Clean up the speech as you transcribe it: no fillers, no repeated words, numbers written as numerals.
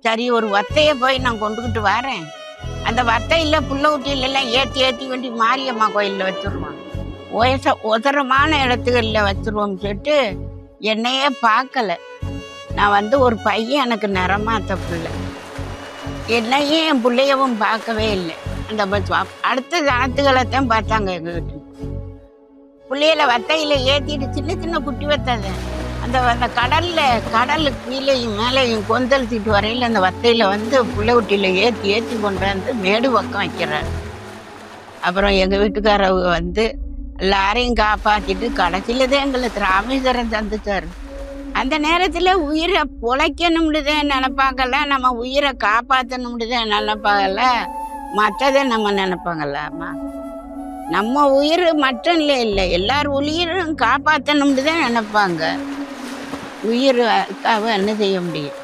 சரி ஒரு வத்தையை போய் நான் கொண்டுக்கிட்டு வரேன். அந்த வத்தையில் புள்ள ஊட்டியிலெல்லாம் ஏற்றி ஏற்றி கொண்டு மாரியம்மா கோயிலில் வச்சுருவோம். உசரமான இடத்துகளில் வச்சுருவோம்னு சொல்லிட்டு என்னையே பார்க்கல. நான் வந்து ஒரு பையன் எனக்கு நிறமாத்த பிள்ளை, என்னையும் என் பிள்ளையவும் பார்க்கவே இல்லை. அந்த அடுத்த ஜனத்துக்களைத்தான் பார்த்தாங்க. எங்கள் வீட்டு பிள்ளையில வத்தையில் ஏற்றிட்டு சின்ன சின்ன குட்டி வத்தாத அந்த கடலுக்கு கீழேயும் மேலேயும் கொந்தளிச்சிட்டு வரையில் அந்த வத்தையில் வந்து புள்ளை குட்டியில் ஏற்றி கொண்டாந்து மேடு பக்கம் வைக்கிறாரு. அப்புறம் எங்கள் வீட்டுக்காரவங்க வந்து எல்லாரையும் காப்பாற்றிட்டு கடைசியில் தான் எங்களுக்கு ராமேஸ்வரம் தந்துட்டார். அந்த நேரத்தில் உயிரை பொழைக்கணும்னுதான் நினைப்பாங்கல்ல, நம்ம உயிரை காப்பாற்றணும்னுதான் நினைப்பாங்கல்ல, மற்றதை நம்ம நினைப்பாங்கல்லாமா. நம்ம உயிர் மட்டும் இல்லை எல்லார் உயிரும் காப்பாற்றணும்னு தான் நினைப்பாங்க. உயிர் என்ன செய்ய முடியும்?